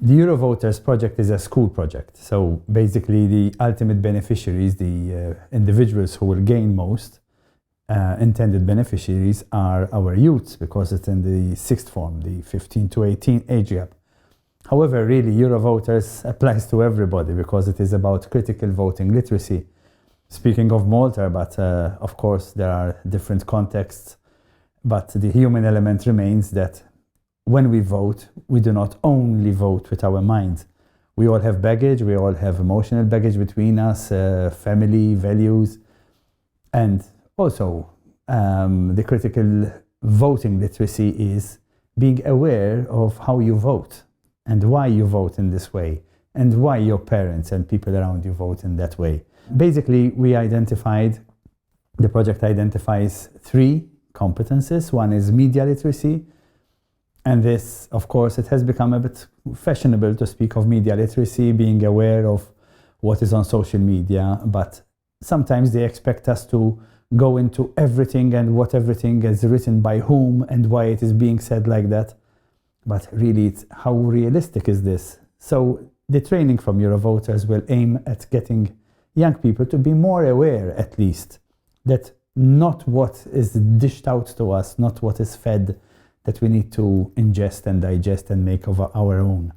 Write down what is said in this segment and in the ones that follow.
The Eurovoters project is a school project. So basically the ultimate beneficiaries, the individuals who will gain most, intended beneficiaries are our youths, because it's in the sixth form, the 15 to 18 age gap. However, really Eurovoters applies to everybody because it is about critical voting literacy. Speaking of Malta, but of course there are different contexts, but the human element remains that when we vote, we do not only vote with our minds. We all have baggage, we all have emotional baggage between us, family, values, and also the critical voting literacy is being aware of how you vote and why you vote in this way and why your parents and people around you vote in that way. Basically, the project identifies 3 competences. One is media literacy. And this, of course, it has become a bit fashionable to speak of media literacy, being aware of what is on social media, but sometimes they expect us to go into everything and what everything is written by whom and why it is being said like that. But really, it's how realistic is this? So the training from Eurovoters will aim at getting young people to be more aware, at least, that not what is dished out to us, not what is fed, that we need to ingest and digest and make of our own.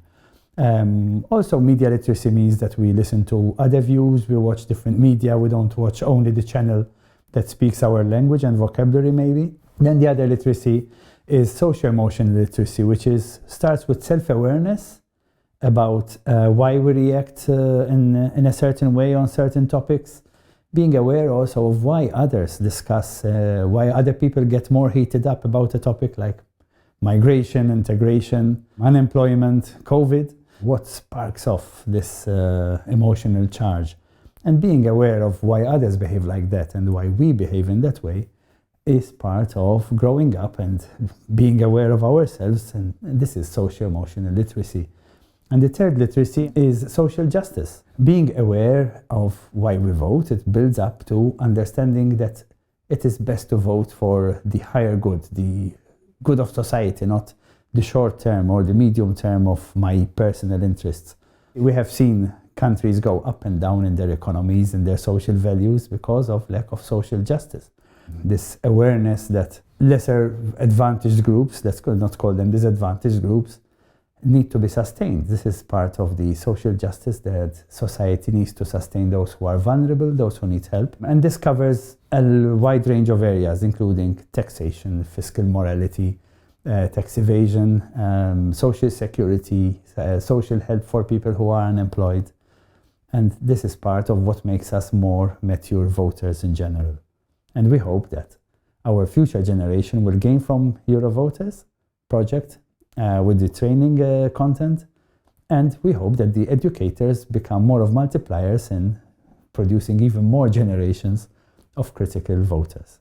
Also, media literacy means that we listen to other views, we watch different media, we don't watch only the channel that speaks our language and vocabulary maybe. Then the other literacy is socio-emotional literacy, which starts with self-awareness about why we react in a certain way on certain topics, being aware also of why others discuss, why other people get more heated up about a topic like migration, integration, unemployment, COVID, what sparks off this emotional charge. And being aware of why others behave like that and why we behave in that way is part of growing up and being aware of ourselves, and this is socio-emotional literacy. And the third literacy is social justice. Being aware of why we vote, it builds up to understanding that it is best to vote for the higher good, the good of society, not the short term or the medium term of my personal interests. We have seen countries go up and down in their economies and their social values because of lack of social justice. This awareness that lesser advantaged groups, let's not call them disadvantaged groups, need to be sustained. This is part of the social justice, that society needs to sustain those who are vulnerable, those who need help. And this covers a wide range of areas, including taxation, fiscal morality, tax evasion, social security, social help for people who are unemployed. And this is part of what makes us more mature voters in general. And we hope that our future generation will gain from Eurovoters project with the training content, and we hope that the educators become more of multipliers in producing even more generations of critical voters.